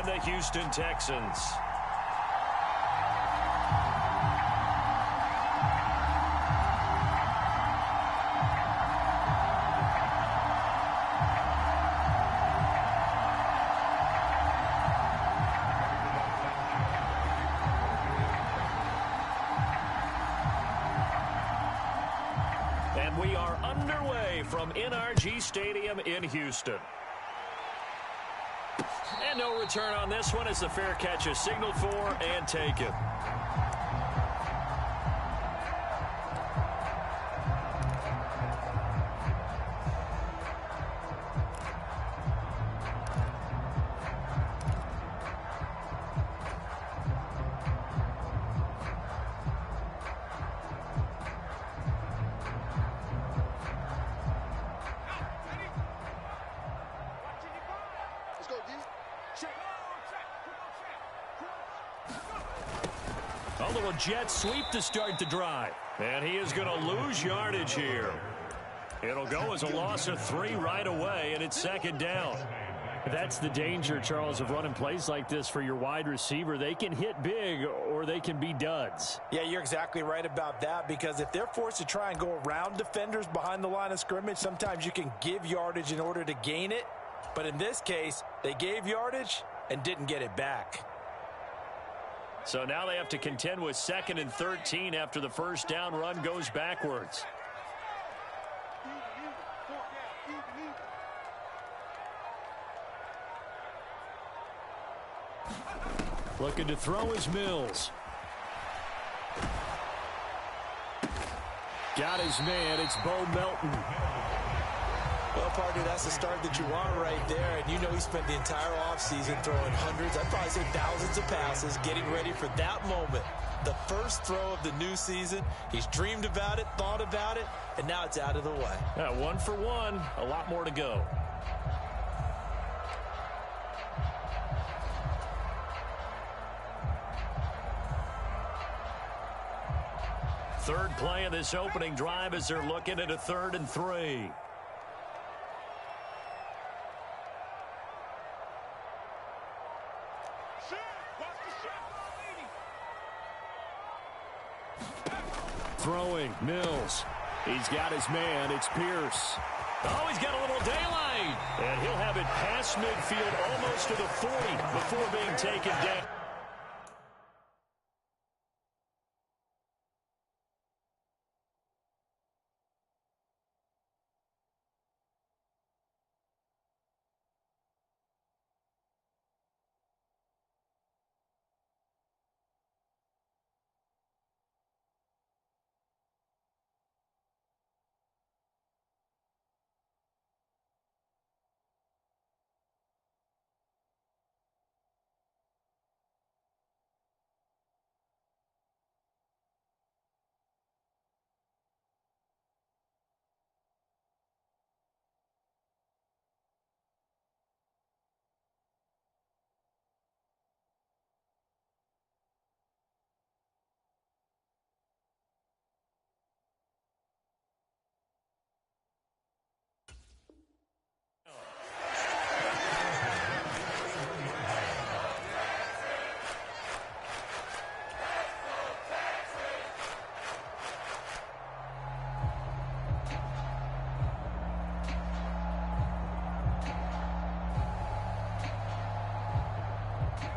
and the Houston Texans. And we are underway from NRG Stadium in Houston. And no return on this one as the fair catch is signaled for and taken. A little jet sweep to start the drive. And he is going to lose yardage here. It'll go as a loss of 3 right away, and it's second down. That's the danger, Charles, of running plays like this for your wide receiver. They can hit big or they can be duds. Yeah, you're exactly right about that, because if they're forced to try and go around defenders behind the line of scrimmage, sometimes you can give yardage in order to gain it. But in this case, they gave yardage and didn't get it back. So now they have to contend with 2nd and 13 after the first down run goes backwards. Looking to throw is Mills. Got his man. It's Bo Melton. Well, partner, that's the start that you want right there. And you know he spent the entire offseason throwing hundreds, I'd probably say thousands of passes, getting ready for that moment. The first throw of the new season. He's dreamed about it, thought about it, and now it's out of the way. 1 for 1, a lot more to go. Third play of this opening drive as they're looking at a 3rd and 3. Throwing, Mills. He's got his man. It's Pierce. Oh, he's got a little daylight. And he'll have it past midfield almost to the 40 before being taken down.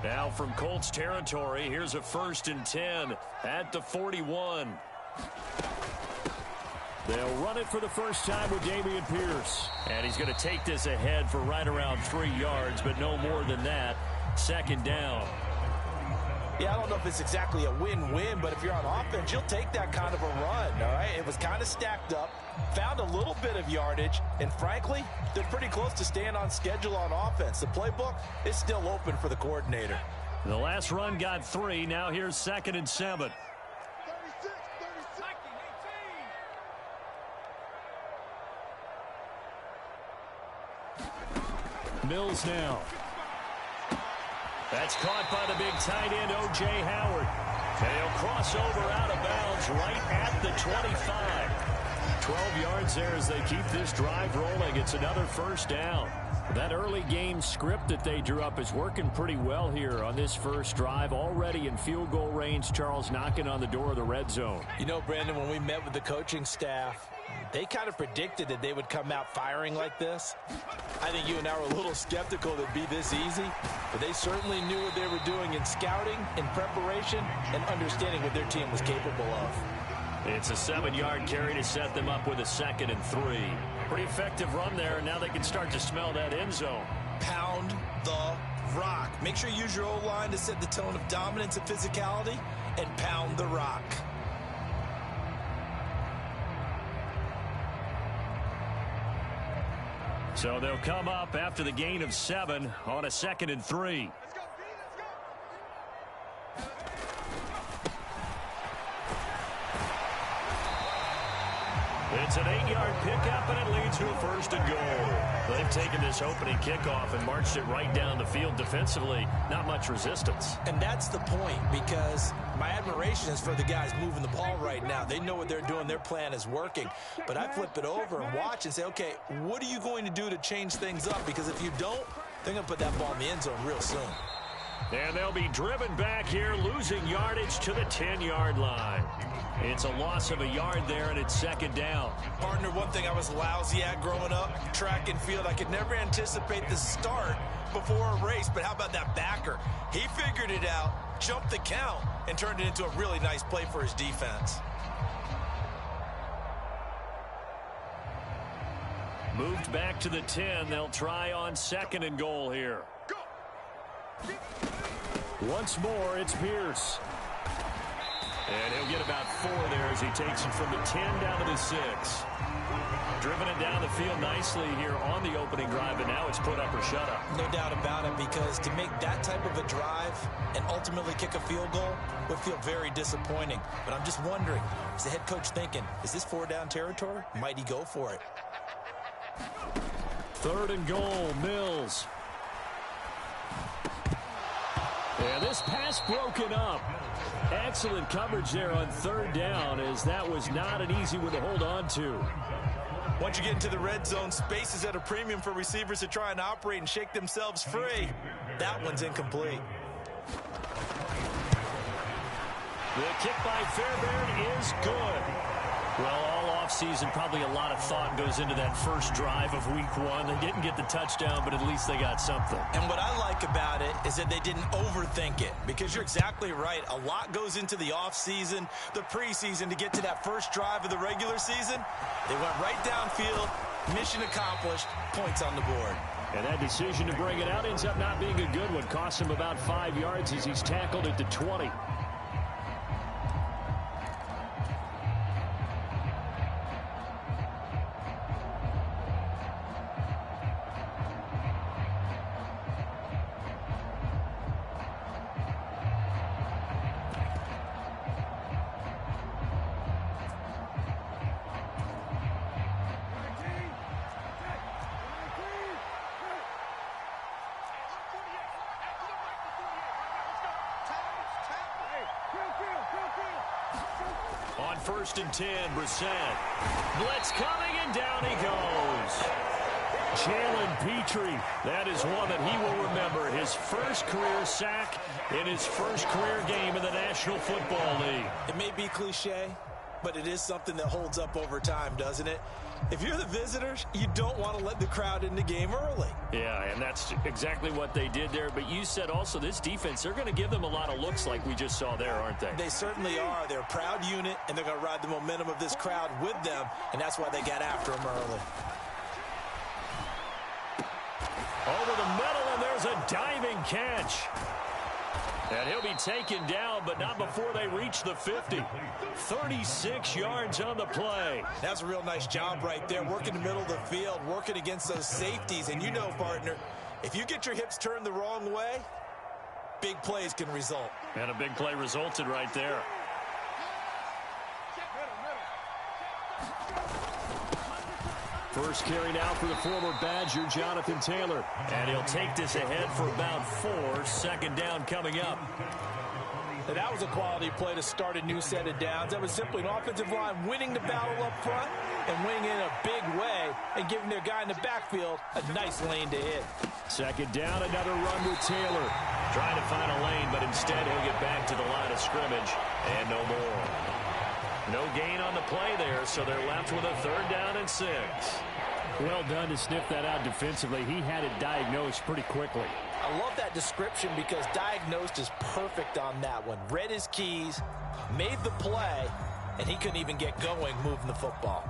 Now from Colts territory, here's a 1st and 10 at the 41. They'll run it for the first time with Dameon Pierce. And he's going to take this ahead for right around 3 yards, but no more than that. 2nd down. Yeah, I don't know if it's exactly a win-win, but if you're on offense, you'll take that kind of a run, all right? It was kind of stacked up, found a little bit of yardage, and frankly, they're pretty close to staying on schedule on offense. The playbook is still open for the coordinator. The last run got 3. Now here's 2nd and 7. Mills now. That's caught by the big tight end, O.J. Howard. They'll cross over out of bounds right at the 25. 12 yards there as they keep this drive rolling. It's another 1st down. That early game script that they drew up is working pretty well here on this first drive. Already in field goal range, Charles knocking on the door of the red zone. You know, Brandon, when we met with the coaching staff, they kind of predicted that they would come out firing like this. I think you and I were a little skeptical that it'd be this easy, but they certainly knew what they were doing in scouting, in preparation, and understanding what their team was capable of. It's a 7-yard carry to set them up with a 2nd and 3. Pretty effective run there. Now they can start to smell that end zone. Pound the rock. Make sure you use your O-line to set the tone of dominance and physicality, and pound the rock. So they'll come up after the gain of 7 on a 2nd and 3. It's an 8-yard pickup, and it leads to a 1st and goal. They've taken this opening kickoff and marched it right down the field defensively. Not much resistance. And that's the point, because my admiration is for the guys moving the ball right now. They know what they're doing. Their plan is working. But I flip it over and watch and say, okay, what are you going to do to change things up? Because if you don't, they're going to put that ball in the end zone real soon. And they'll be driven back here, losing yardage to the 10-yard line. It's a loss of a yard there, and it's 2nd down. Partner, one thing I was lousy at growing up, track and field, I could never anticipate the start before a race, but how about that backer? He figured it out, jumped the count, and turned it into a really nice play for his defense. Moved back to the 10. They'll try on 2nd and goal here. Once more, it's Pierce. And he'll get about 4 there as he takes it from the 10 down to the 6. Driven it down the field nicely here on the opening drive, and now it's put up or shut up. No doubt about it, because to make that type of a drive and ultimately kick a field goal would feel very disappointing. But I'm just wondering, is the head coach thinking, is this 4-down territory? Might he go for it? 3rd and goal, Mills. And this pass broken up. Excellent coverage there on 3rd down, as that was not an easy one to hold on to. Once you get into the red zone, space is at a premium for receivers to try and operate and shake themselves free. That one's incomplete. The kick by Fairbairn is good. Well, all offseason, probably a lot of thought goes into that first drive of week 1. They didn't get the touchdown, but at least they got something. And what I like about it is that they didn't overthink it, because you're exactly right. A lot goes into the offseason, the preseason, to get to that first drive of the regular season. They went right downfield, mission accomplished, points on the board. And that decision to bring it out ends up not being a good one. Costs him about 5 yards as he's tackled at the 20. On 1st and 10, Brissett. Blitz coming, and down he goes. Jalen Petrie, that is one that he will remember. His first career sack in his first career game in the National Football League. It may be cliche, but it is something that holds up over time, doesn't it? If you're the visitors, you don't want to let the crowd in the game early. Yeah, and that's exactly what they did there. But you said also this defense, they're going to give them a lot of looks like we just saw there, aren't they? They certainly are. They're a proud unit, and they're going to ride the momentum of this crowd with them, and that's why they got after them early. Over the middle, and there's a diving catch. And he'll be taken down, but not before they reach the 50. 36 yards on the play. That's a real nice job right there, working the middle of the field, working against those safeties. And you know, partner, if you get your hips turned the wrong way, big plays can result. And a big play resulted right there. First carry now for the former Badger, Jonathan Taylor. And he'll take this ahead for about 4. 2nd down coming up. Now, that was a quality play to start a new set of downs. That was simply an offensive line winning the battle up front and winning in a big way and giving their guy in the backfield a nice lane to hit. Second down, another run with Taylor. Trying to find a lane, but instead he'll get back to the line of scrimmage and no more. No gain on the play there, so they're left with a 3rd down and 6. Well done to sniff that out defensively. He had it diagnosed pretty quickly. I love that description because diagnosed is perfect on that one. Read his keys, made the play, and he couldn't even get going moving the football.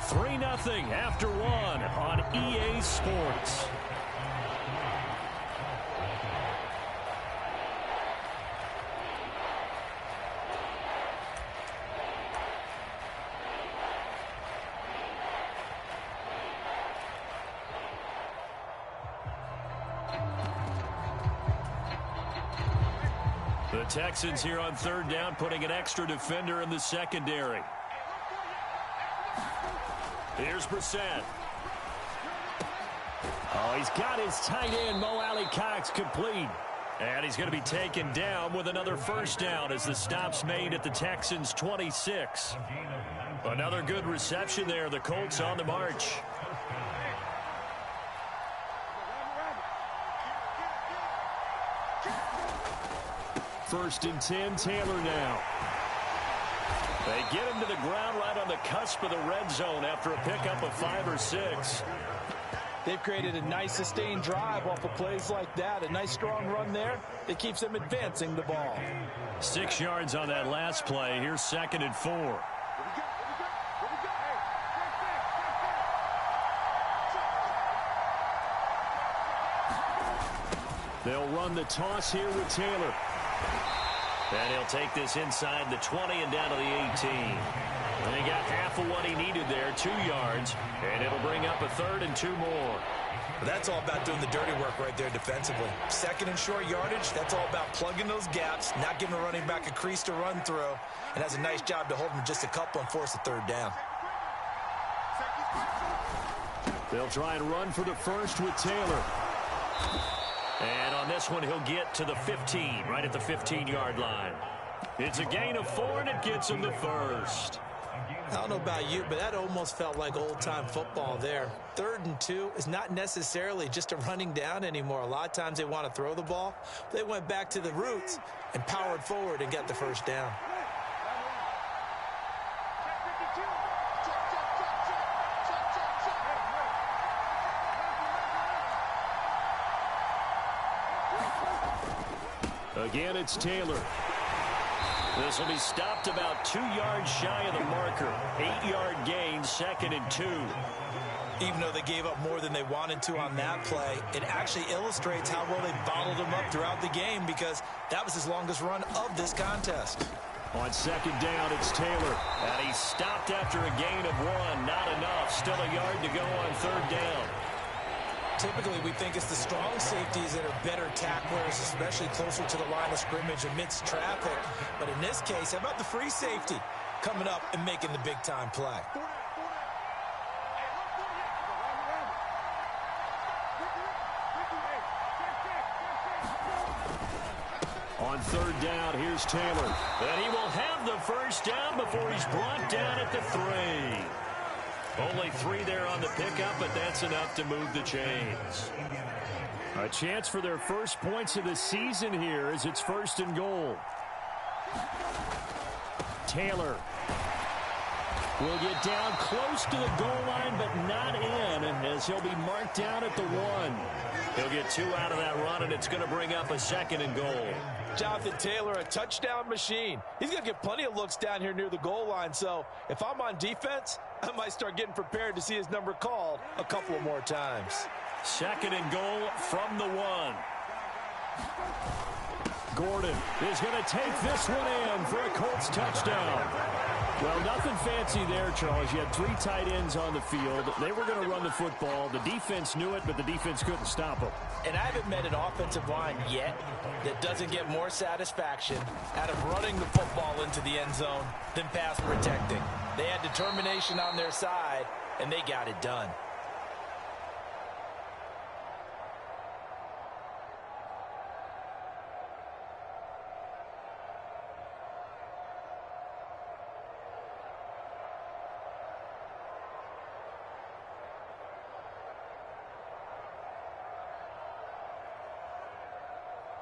Three 3-0 after 1 on EA Sports. The Texans here on 3rd down, putting an extra defender in the secondary. Here's Brissett. Oh, he's got his tight end, Mo Alley-Cox, complete. And he's going to be taken down with another 1st down as the stop's made at the Texans' 26. Another good reception there. The Colts on the march. First and 10, Taylor now. They get him to the ground right on the cusp of the red zone after a pickup of 5 or 6. They've created a nice sustained drive off of plays like that. A nice strong run there that keeps them advancing the ball. 6 yards on that last play. Here's 2nd and 4. They'll run the toss here with Taylor. And he'll take this inside the 20 and down to the 18. And he got half of what he needed there, 2 yards. And it'll bring up a 3rd and 2 more. Well, that's all about doing the dirty work right there defensively. 2nd and short yardage, that's all about plugging those gaps, not giving a running back a crease to run through. And has a nice job to hold him just a couple and force a 3rd down. They'll try and run for the 1st with Taylor. And on this one, he'll get to the 15, right at the 15-yard line. It's a gain of 4, and it gets him the 1st. I don't know about you, but that almost felt like old-time football there. 3rd and 2 is not necessarily just a running down anymore. A lot of times they want to throw the ball. They went back to the roots and powered forward and got the 1st down. Again, it's Taylor. This will be stopped about 2 yards shy of the marker. 8-yard gain, 2nd and 2. Even though they gave up more than they wanted to on that play, it actually illustrates how well they bottled him up throughout the game because that was his longest run of this contest. On 2nd down, it's Taylor. And he's stopped after a gain of 1. Not enough. Still a yard to go on 3rd down. Typically, we think it's the strong safeties that are better tacklers, especially closer to the line of scrimmage amidst traffic. But in this case, how about the free safety coming up and making the big-time play? On 3rd down, here's Taylor. And he will have the 1st down before he's brought down at the 3. Only 3 there on the pickup, but that's enough to move the chains. A chance for their first points of the season here as it's 1st and goal. Taylor will get down close to the goal line, but not in, as he'll be marked down at the 1. He'll get 2 out of that run, and it's going to bring up a 2nd and goal. Jonathan Taylor, a touchdown machine. He's going to get plenty of looks down here near the goal line, so if I'm on defense, I might start getting prepared to see his number called a couple of more times. 2nd and goal from the 1. Gordon is going to take this one in for a Colts touchdown. Well, nothing fancy there, Charles. You had 3 tight ends on the field. They were going to run the football. The defense knew it, but the defense couldn't stop them. And I haven't met an offensive line yet that doesn't get more satisfaction out of running the football into the end zone than pass protecting. They had determination on their side, and they got it done.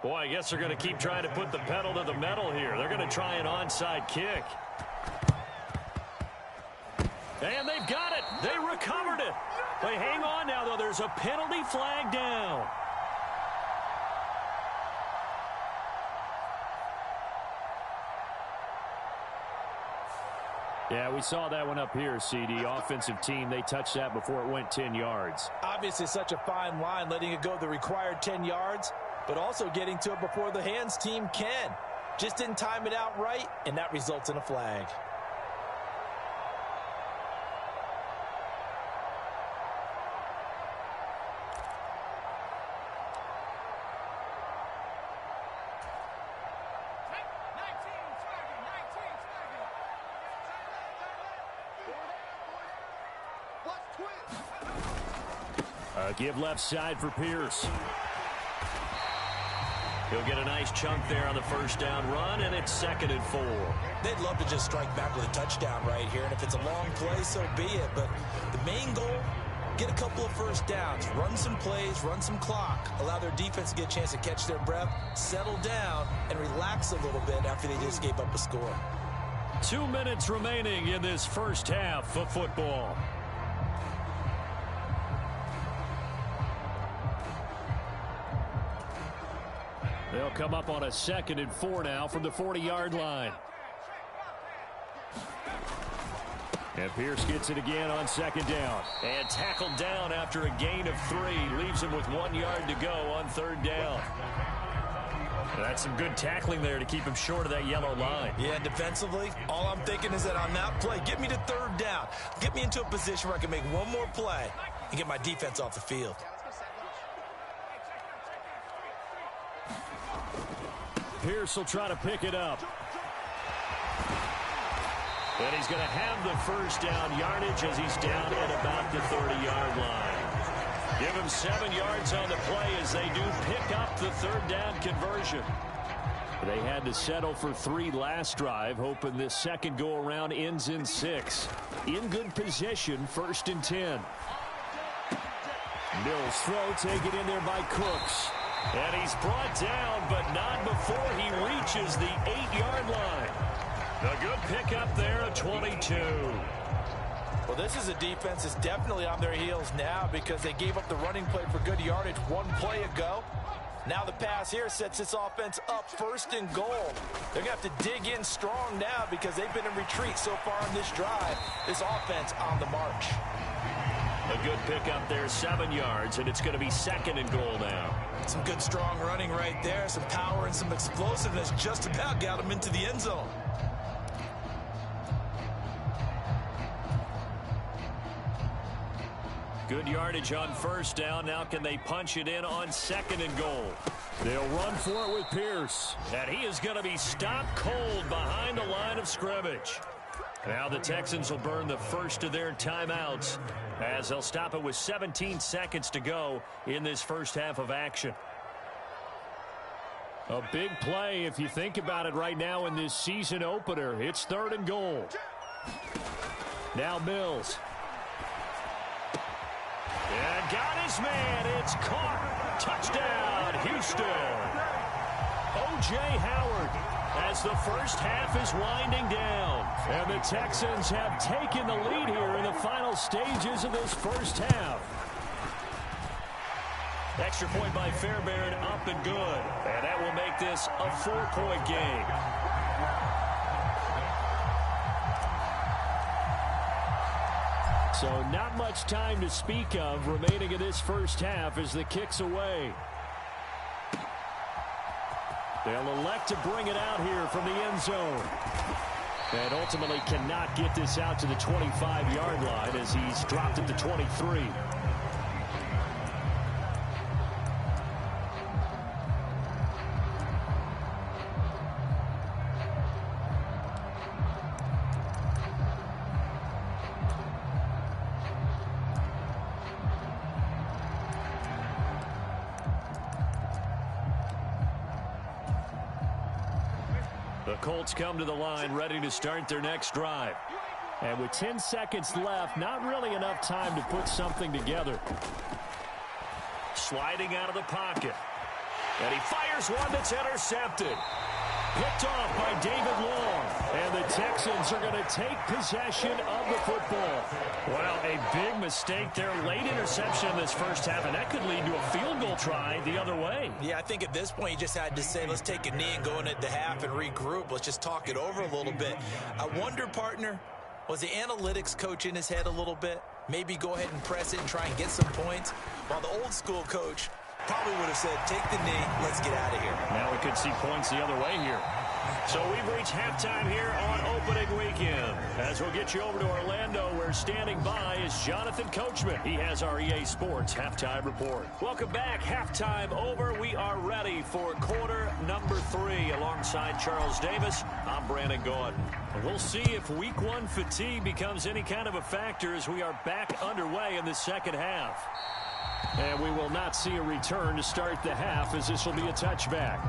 Boy, I guess they're going to keep trying to put the pedal to the metal here. They're going to try an onside kick. And they've got it. They recovered it. They hang on now, though. There's a penalty flag down. Yeah, we saw that one up here, CD. Offensive team, they touched that before it went 10 yards. Obviously, such a fine line, letting it go the required 10 yards, but also getting to it before the hands team can. Just didn't time it out right, and that results in a flag. Give left side for Pierce. He'll get a nice chunk there on the first down run, and it's 2nd and 4. They'd love to just strike back with a touchdown right here, and if it's a long play, so be it. But the main goal, get a couple of first downs, run some plays, run some clock, allow their defense to get a chance to catch their breath, settle down, and relax a little bit after they just gave up a score. 2 minutes remaining in this first half of football. They'll come up on a 2nd and 4 now from the 40-yard line. And Pierce gets it again on 2nd down. And tackled down after a gain of 3. Leaves him with 1 yard to go on 3rd down. That's some good tackling there to keep him short of that yellow line. Yeah, defensively, all I'm thinking is that on that play, get me to 3rd down. Get me into a position where I can make one more play and get my defense off the field. Pierce will try to pick it up. And he's going to have the first down yardage as he's down at about the 30-yard line. Give him 7 yards on the play as they do pick up the 3rd down conversion. They had to settle for 3 last drive, hoping this second go-around ends in 6. In good position, 1st and 10. Mills throw taken in there by Cooks. And he's brought down, but not before he reaches the 8-yard line. A good pickup there at 22. Well, this is a defense that's definitely on their heels now because they gave up the running play for good yardage 1 play ago. Now the pass here sets this offense up 1st and goal. They're going to have to dig in strong now because they've been in retreat so far in this drive. This offense on the march. A good pickup there, 7 yards, and it's going to be 2nd and goal now. Some good strong running right there, some power and some explosiveness just about got him into the end zone. Good yardage on 1st down. Now can they punch it in on 2nd and goal? They'll run for it with Pierce. And he is going to be stopped cold behind the line of scrimmage. Now the Texans will burn the first of their timeouts as they'll stop it with 17 seconds to go in this first half of action. A big play if you think about it right now in this season opener. It's 3rd and goal. Now Mills. And got his man. It's caught. Touchdown, Houston. O.J. Howard as the first half is winding down. And the Texans have taken the lead here in the final stages of this first half. Extra point by Fairbairn, up and good. And that will make this a 4-point game. So not much time to speak of remaining in this first half as the kick's away. They'll elect to bring it out here from the end zone. And ultimately cannot get this out to the 25-yard line as he's dropped it to 23. The Colts come to the line ready to start their next drive. And with 10 seconds left, not really enough time to put something together. Sliding out of the pocket. And he fires one that's intercepted. Picked off by David Long. And the Texans are going to take possession of the football. Well, a big mistake there. Late interception in this first half, and that could lead to a field goal try the other way. Yeah, I think at this point you just had to say, let's take a knee and go into the half and regroup. Let's just talk it over a little bit. I wonder, partner, was the analytics coach in his head a little bit? Maybe go ahead and press it and try and get some points, while the old school coach probably would have said, take the knee, let's get out of here. Now we could see points the other way here. So we've reached halftime here on opening weekend. As we'll get you over to Orlando, where standing by is Jonathan Coachman. He has our EA Sports halftime report. Welcome back. Halftime over. We are ready for quarter number 3. Alongside Charles Davis, I'm Brandon Gordon. We'll see if week 1 fatigue becomes any kind of a factor as we are back underway in the second half. And we will not see a return to start the half, as this will be a touchback.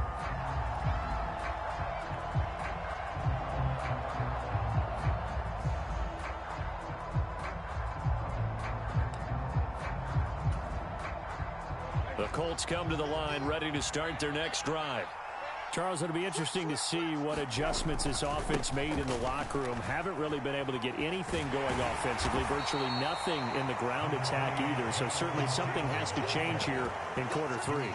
The Colts come to the line, ready to start their next drive. Charles, it'll be interesting to see what adjustments this offense made in the locker room. Haven't really been able to get anything going offensively, virtually nothing in the ground attack either. So certainly something has to change here in quarter 3.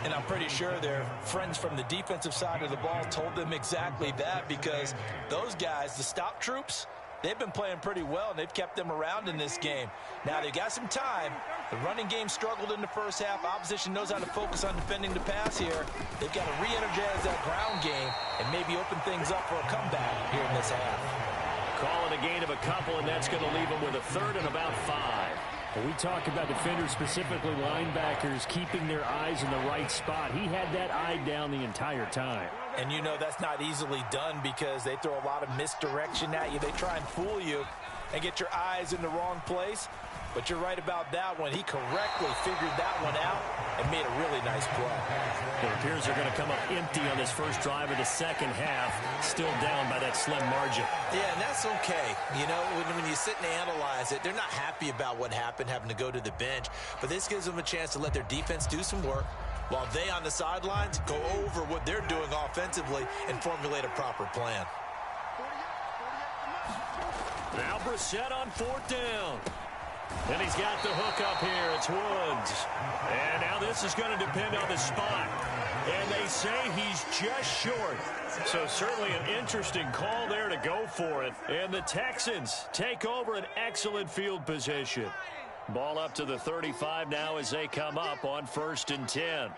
And I'm pretty sure their friends from the defensive side of the ball told them exactly that, because those guys, the stop troops, they've been playing pretty well, and they've kept them around in this game. Now, they've got some time. The running game struggled in the first half. Opposition knows how to focus on defending the pass here. They've got to re-energize that ground game and maybe open things up for a comeback here in this half. Call it a gain of a couple, and that's going to leave them with a third and about 5. When we talk about defenders, specifically linebackers, keeping their eyes in the right spot. He had that eye down the entire time. And you know that's not easily done, because they throw a lot of misdirection at you. They try and fool you and get your eyes in the wrong place. But you're right about that one. He correctly figured that one out and made a really nice play. It appears they're going to come up empty on this first drive of the second half, still down by that slim margin. Yeah, and that's okay. You know, when you sit and analyze it, they're not happy about what happened, having to go to the bench. But this gives them a chance to let their defense do some work, while they on the sidelines go over what they're doing offensively and formulate a proper plan. Now Brissett on 4th down. And he's got the hook up here. It's Woods. And now this is going to depend on the spot. And they say he's just short. So certainly an interesting call there to go for it. And the Texans take over an excellent field position. Ball up to the 35 now as they come up on 1st and 10.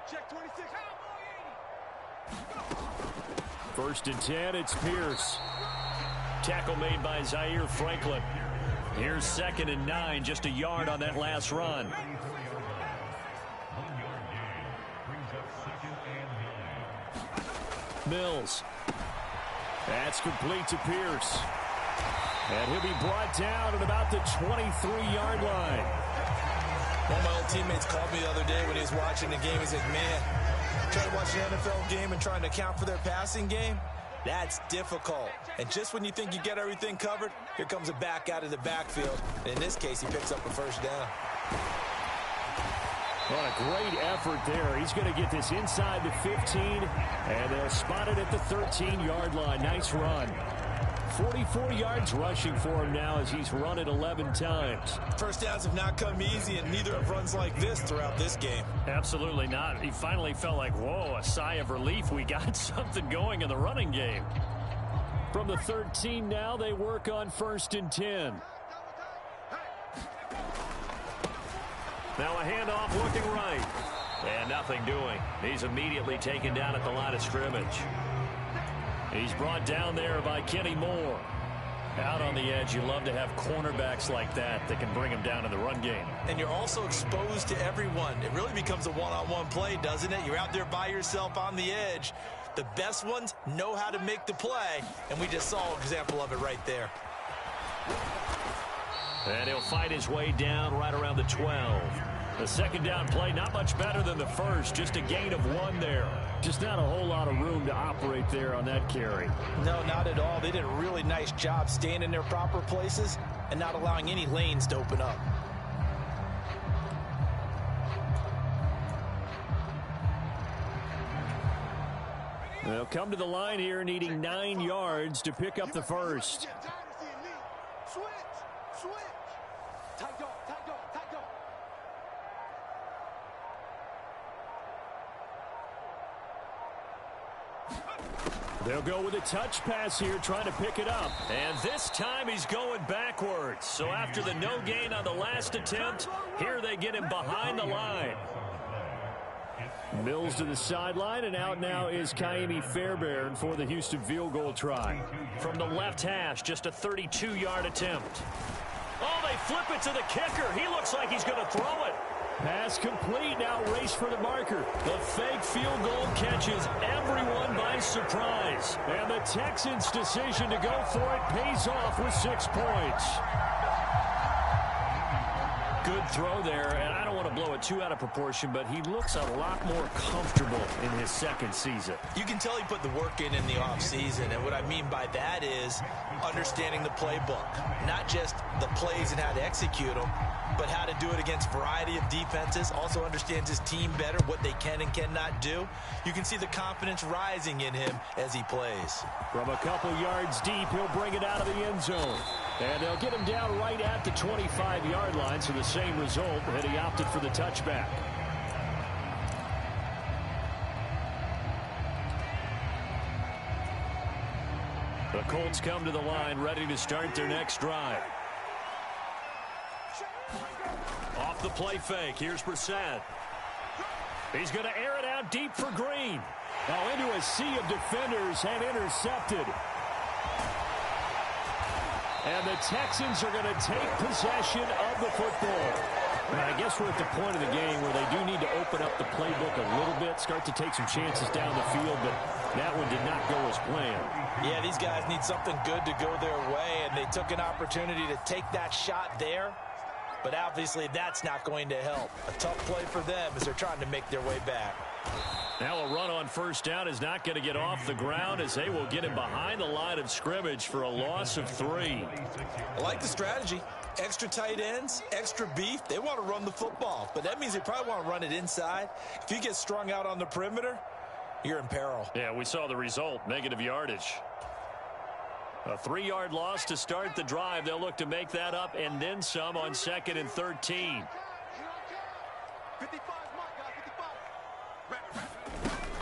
Check 26. 1st and 10, it's Pierce. Tackle made by Zaire Franklin. Here's 2nd and 9, just a yard on that last run. Mills. That's complete to Pierce. And he'll be brought down at about the 23-yard line. One of my old teammates called me the other day when he was watching the game. He's like, man, trying to watch an NFL game and trying to account for their passing game, that's difficult. And just when you think you get everything covered, here comes a back out of the backfield. And in this case, he picks up a first down. Well, a great effort there. He's going to get this inside the 15, and they'll spot it at the 13-yard line. Nice run. 44 yards rushing for him now as he's run it 11 times. First downs have not come easy, and neither have runs like this throughout this game. Absolutely not. He finally felt like, whoa, a sigh of relief. We got something going in the running game. From the 13 now, they work on 1st and 10. Now a handoff looking right. And nothing doing. He's immediately taken down at the line of scrimmage. He's brought down there by Kenny Moore. Out on the edge, you love to have cornerbacks like that can bring him down in the run game. And you're also exposed to everyone. It really becomes a one-on-one play, doesn't it? You're out there by yourself on the edge. The best ones know how to make the play, and we just saw an example of it right there. And he'll fight his way down right around the 12. The second down play, not much better than the first. Just a gain of 1 there. Just not a whole lot of room to operate there on that carry. No, not at all. They did a really nice job staying in their proper places and not allowing any lanes to open up. They'll come to the line here needing 9 yards to pick up the first. They'll go with a touch pass here, trying to pick it up. And this time he's going backwards. So after the no gain on the last attempt, here they get him behind the line. Mills to the sideline, and out now is Kaimi Fairbairn for the Houston field goal try. From the left hash, just a 32-yard attempt. Oh, they flip it to the kicker. He looks like he's going to throw it. Pass complete, now race for the marker. The fake field goal catches everyone by surprise. And the Texans' decision to go for it pays off with 6 points. Good throw there, and I don't want to blow it too out of proportion, but he looks a lot more comfortable in his second season. You can tell he put the work in the offseason, and what I mean by that is understanding the playbook. Not just the plays and how to execute them, but how to do it against a variety of defenses. Also understands his team better, what they can and cannot do. You can see the confidence rising in him as he plays. From a couple yards deep, he'll bring it out of the end zone. And they'll get him down right at the 25-yard line, so the same result, and he opted for the touchback. The Colts come to the line, ready to start their next drive. Off the play fake, here's Brissett. He's going to air it out deep for Green. Now into a sea of defenders and intercepted. And the Texans are going to take possession of the football. And I guess we're at the point of the game where they do need to open up the playbook a little bit, start to take some chances down the field, but that one did not go as planned. Yeah, these guys need something good to go their way, and they took an opportunity to take that shot there. But obviously that's not going to help. A tough play for them as they're trying to make their way back. Now a run on first down is not going to get off the ground as they will get him behind the line of scrimmage for a loss of 3. I like the strategy. Extra tight ends, extra beef. They want to run the football, but that means they probably want to run it inside. If you get strung out on the perimeter, you're in peril. Yeah, we saw the result, negative yardage. A 3-yard loss to start the drive. They'll look to make that up and then some on 2nd and 13.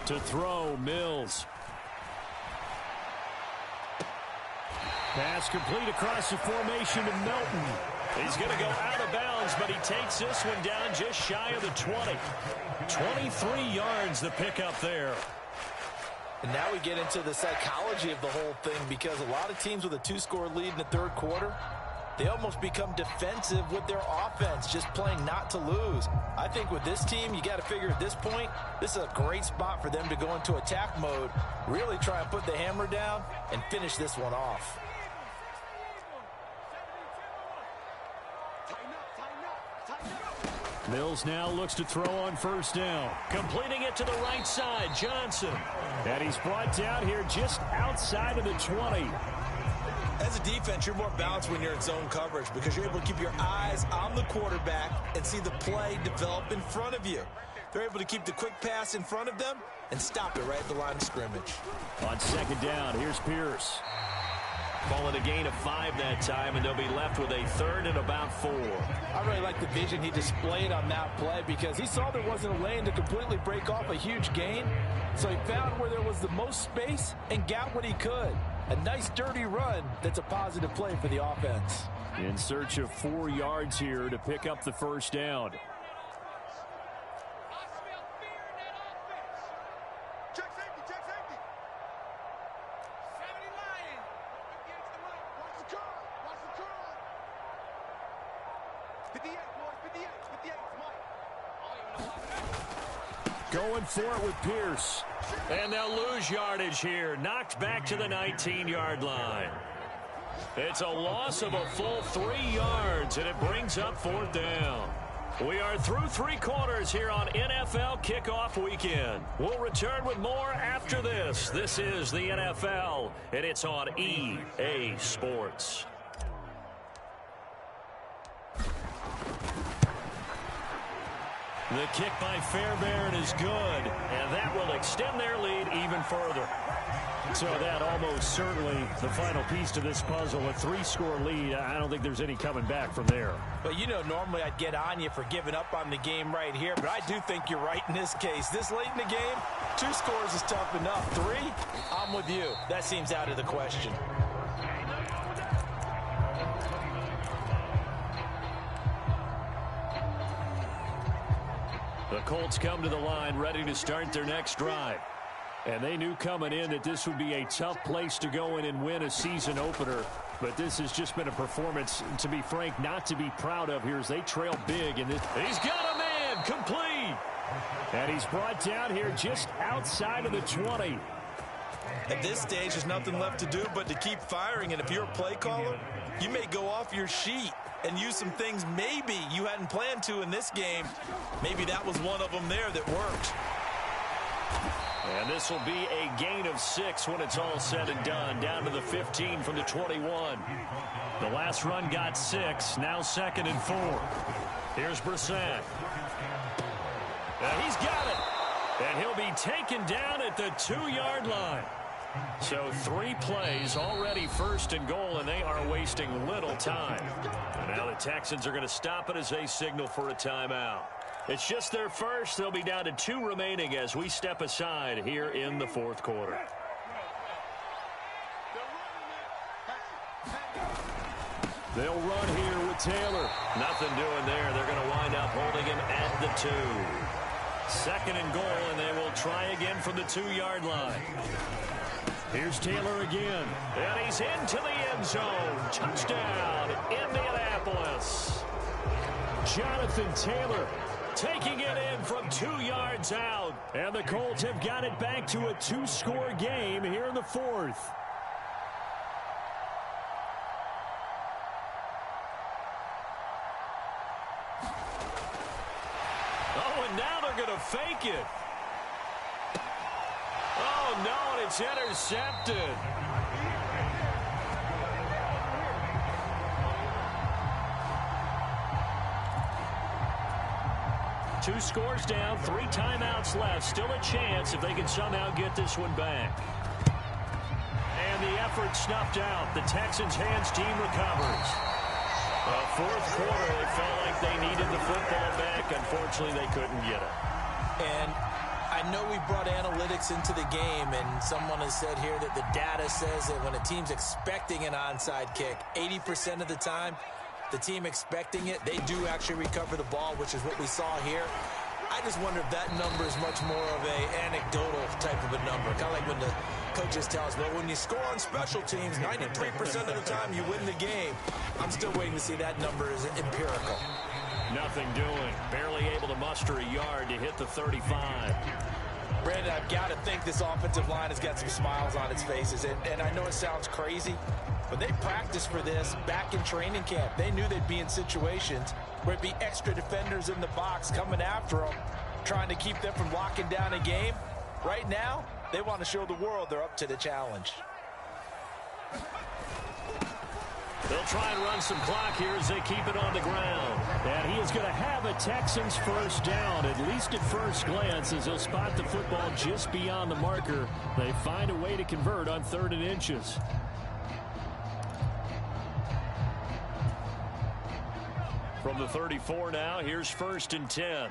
To throw, Mills. Pass complete across the formation to Melton. He's going to go out of bounds, but he takes this one down just shy of the 20. 23 yards the pickup there. And now we get into the psychology of the whole thing, because a lot of teams with a 2-score lead in the third quarter, they almost become defensive with their offense, just playing not to lose. I think with this team, you got to figure at this point, this is a great spot for them to go into attack mode, really try and put the hammer down and finish this one off. Mills now looks to throw on first down. Completing it to the right side, Johnson. And he's brought down here just outside of the 20. As a defense, you're more balanced when you're in zone coverage because you're able to keep your eyes on the quarterback and see the play develop in front of you. They're able to keep the quick pass in front of them and stop it right at the line of scrimmage. On second down, here's Pierce. Calling a gain of 5 that time, and they'll be left with a 3rd and about 4. I really like the vision he displayed on that play because he saw there wasn't a lane to completely break off a huge gain. So he found where there was the most space and got what he could. A nice dirty run that's a positive play for the offense. In search of 4 yards here to pick up the first down. Going for it with Pierce. And they'll lose yardage here. Knocked back to the 19-yard line. It's a loss of a full 3 yards, and it brings up 4th down. We are through 3 quarters here on NFL Kickoff Weekend. We'll return with more after this. This is the NFL, and it's on EA Sports. The kick by Fairbairn is good, and that will extend their lead even further. So that almost certainly the final piece to this puzzle, a 3-score lead. I don't think there's any coming back from there. But, you know, normally I'd get on you for giving up on the game right here, but I do think you're right in this case. This late in the game, 2 scores is tough enough. 3, I'm with you. That seems out of the question. The Colts come to the line ready to start their next drive. And they knew coming in that this would be a tough place to go in and win a season opener. But this has just been a performance, to be frank, not to be proud of here as they trail big. And he's got a man, complete. And he's brought down here just outside of the 20. At this stage, there's nothing left to do but to keep firing. And if you're a play caller, you may go off your sheet and use some things maybe you hadn't planned to in this game. Maybe that was one of them there that worked. And this will be a gain of 6 when it's all said and done. Down to the 15 from the 21. The last run got 6. Now 2nd and 4. Here's Brissett. He's got it. And he'll be taken down at the 2-yard line. So 3 plays already 1st and goal, and they are wasting little time. And now the Texans are going to stop it as they signal for a timeout. It's just their first. They'll be down to 2 remaining as we step aside here in the 4th quarter. They'll run here with Taylor. Nothing doing there. They're going to wind up holding him at the 2. 2nd and goal, and they will try again from the 2-yard line. Here's Taylor again. And he's into the end zone. Touchdown, Indianapolis. Jonathan Taylor taking it in from 2 yards out. And the Colts have got it back to a 2-score game here in the 4th. Oh, and now they're going to fake it. Oh, no, and it's intercepted. Two scores down, 3 timeouts left. Still a chance if they can somehow get this one back. And the effort snuffed out. The Texans' hands team recovers. 4th quarter, they felt like they needed the football back. Unfortunately, they couldn't get it. And I know we brought analytics into the game, and someone has said here that the data says that when a team's expecting an onside kick, 80% of the time, the team expecting it, they do actually recover the ball, which is what we saw here. I just wonder if that number is much more of a anecdotal type of a number. Kind of like when the coaches tell us, well, when you score on special teams, 93% of the time you win the game. I'm still waiting to see that number is empirical. Nothing doing. Barely able to muster a yard to hit the 35. Brandon, I've got to think this offensive line has got some smiles on its faces. And I know it sounds crazy, but they practiced for this back in training camp. They knew they'd be in situations where it'd be extra defenders in the box coming after them, trying to keep them from locking down a game. Right now, they want to show the world they're up to the challenge. They'll try and run some clock here as they keep it on the ground. And he is going to have a Texans first down, at least at first glance, as he'll spot the football just beyond the marker. They find a way to convert on 3rd and inches. From the 34 now, here's 1st and 10.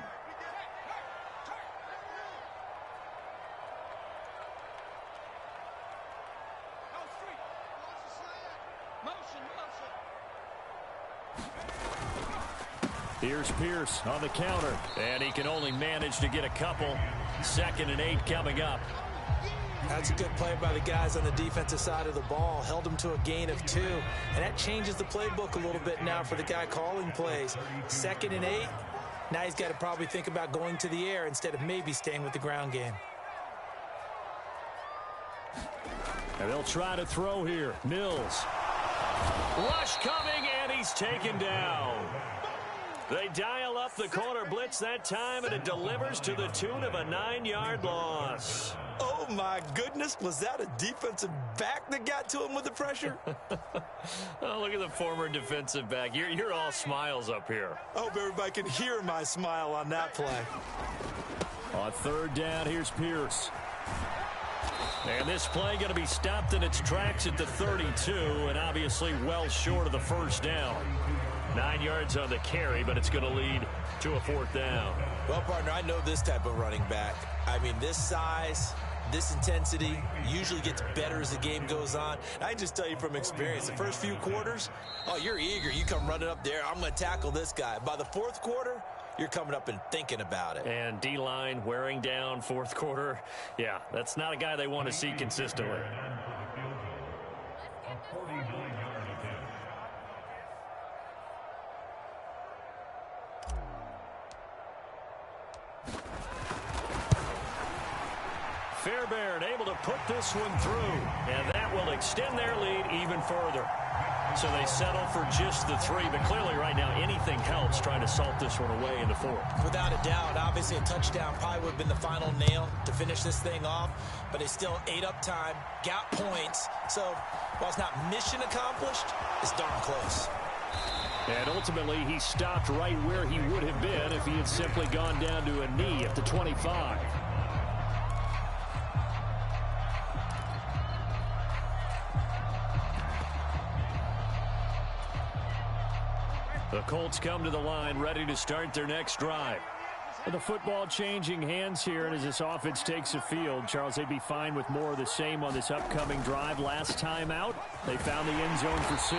Here's Pierce on the counter. And he can only manage to get a couple. 2nd and 8 coming up. That's a good play by the guys on the defensive side of the ball. Held them to a gain of 2. And that changes the playbook a little bit now for the guy calling plays. 2nd and 8. Now he's got to probably think about going to the air instead of maybe staying with the ground game. And they'll try to throw here. Mills. Rush coming, and he's taken down. They dial up the corner blitz that time, and it delivers to the tune of a 9-yard loss. Oh, my goodness. Was that a defensive back that got to him with the pressure? Oh, look at the former defensive back. You're all smiles up here. I hope everybody can hear my smile on that play. On third down, here's Pierce. And this play going to be stopped in its tracks at the 32, and obviously well short of the first down. 9 yards on the carry, but it's going to lead to a fourth down. Well, partner, I know this type of running back. I mean, this size, this intensity usually gets better as the game goes on. I can just tell you from experience, the first few quarters, oh, you're eager. You come running up there, I'm going to tackle this guy. By the fourth quarter, you're coming up and thinking about it. And D-line wearing down fourth quarter. Yeah, that's not a guy they want to see consistently. Fairbairn able to put this one through, and that will extend their lead even further. So they settle for just the 3, but clearly right now anything helps trying to salt this one away in the fourth. Without a doubt, obviously a touchdown probably would have been the final nail to finish this thing off, but they still ate up time, got points. So while it's not mission accomplished, it's darn close. And ultimately, he stopped right where he would have been if he had simply gone down to a knee at the 25. The Colts come to the line ready to start their next drive. The football changing hands here, and as this offense takes the field, Charles, they'd be fine with more of the same on this upcoming drive. Last time out, they found the end zone for 6.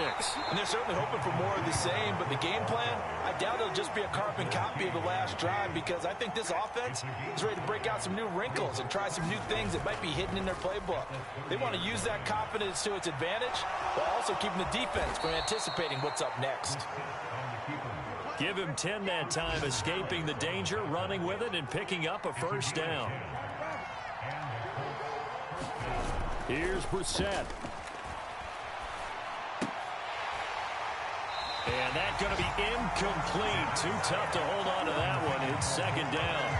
And they're certainly hoping for more of the same, but the game plan, I doubt it'll just be a carbon copy of the last drive, because I think this offense is ready to break out some new wrinkles and try some new things that might be hidden in their playbook. They want to use that confidence to its advantage, while also keeping the defense from anticipating what's up next. Give him 10 that time, escaping the danger, running with it, and picking up a first down. Here's Brissett. And that's going to be incomplete. Too tough to hold on to that one. It's second down.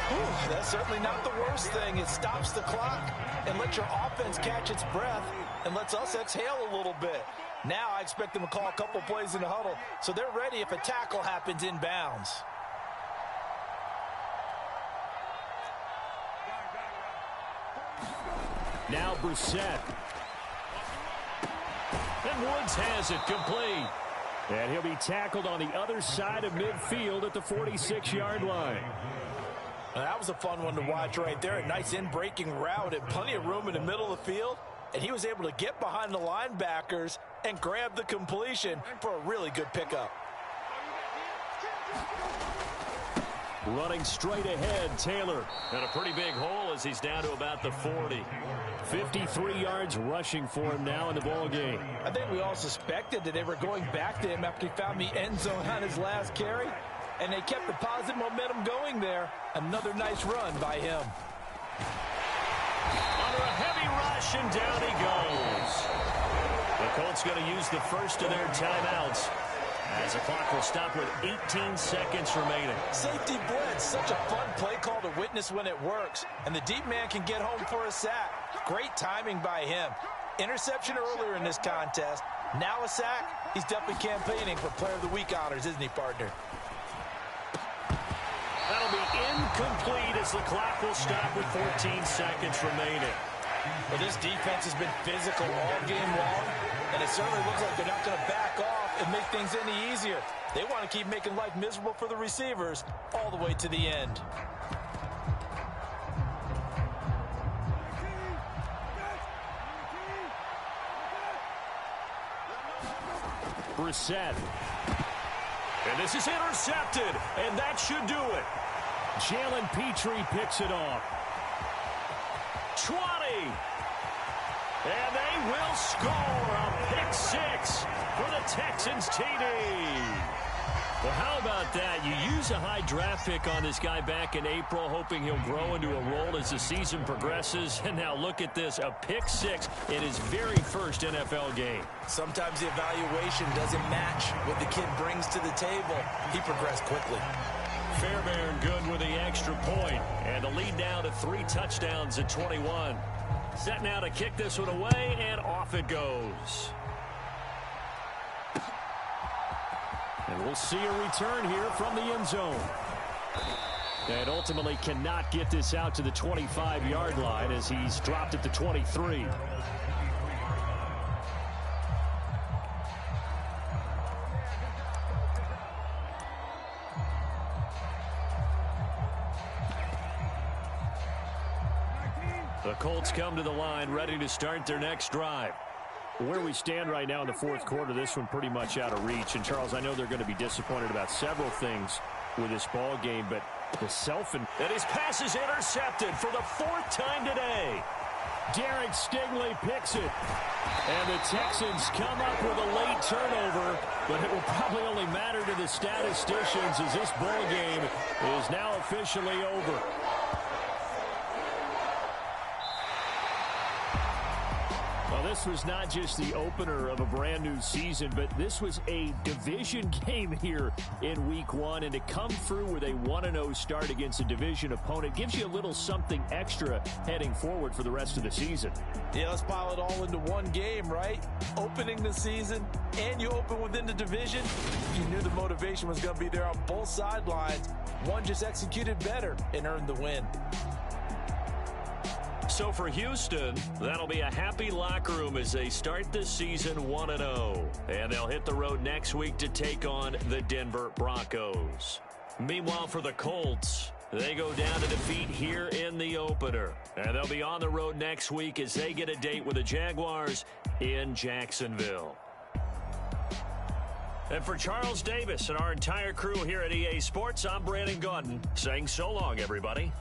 Whew, that's certainly not the worst thing. It stops the clock and lets your offense catch its breath and lets us exhale a little bit. Now I expect them to call a couple plays in the huddle, so they're ready if a tackle happens inbounds. Now Brissett. And Woods has it complete. And he'll be tackled on the other side of midfield at the 46-yard line. That was a fun one to watch right there. A nice in-breaking route and plenty of room in the middle of the field. And he was able to get behind the linebackers and grab the completion for a really good pickup. Running straight ahead, Taylor. And a pretty big hole as he's down to about the 40. 53 yards rushing for him now in the ball game. I think we all suspected that they were going back to him after he found the end zone on his last carry. And they kept the positive momentum going there. Another nice run by him. Under a heavy rush, and down he goes. The Colts going to use the first of their timeouts, as the clock will stop with 18 seconds remaining. Safety blitz, such a fun play call to witness when it works. And the deep man can get home for a sack. Great timing by him. Interception earlier in this contest. Now a sack. He's definitely campaigning for Player of the Week honors, isn't he, partner? That'll be incomplete as the clock will stop with 14 seconds remaining. Well, this defense has been physical all game long, and it certainly looks like they're not going to back off and make things any easier. They want to keep making life miserable for the receivers all the way to the end. Brissett. And this is intercepted, and that should do it. Jalen Petrie picks it off. 20. And they will score a pick 6 for the Texans TD. Well, how about that? You use a high draft pick on this guy back in April, hoping he'll grow into a role as the season progresses. And now look at this, a pick six in his very first NFL game. Sometimes the evaluation doesn't match what the kid brings to the table. He progressed quickly. Fairbairn good with the extra point. And the lead now to 3 touchdowns at 21. Set now to kick this one away, and off it goes. And we'll see a return here from the end zone. And ultimately cannot get this out to the 25-yard line as he's dropped at the 23. The Colts come to the line, ready to start their next drive. Where we stand right now in the fourth quarter, this one pretty much out of reach. And, Charles, I know they're going to be disappointed about several things with this ball game, but the and his pass is intercepted for the 4th time today. Derek Stingley picks it. And the Texans come up with a late turnover, but it will probably only matter to the statisticians as this ball game is now officially over. This was not just the opener of a brand new season, but this was a division game here in week 1. And to come through with a 1-0 start against a division opponent gives you a little something extra heading forward for the rest of the season. Yeah, let's pile it all into one game, right? Opening the season, and you open within the division. You knew the motivation was going to be there on both sidelines. One just executed better and earned the win. So for Houston, that'll be a happy locker room as they start this season 1-0. And they'll hit the road next week to take on the Denver Broncos. Meanwhile, for the Colts, they go down to defeat here in the opener. And they'll be on the road next week as they get a date with the Jaguars in Jacksonville. And for Charles Davis and our entire crew here at EA Sports, I'm Brandon Gaudin saying so long, everybody.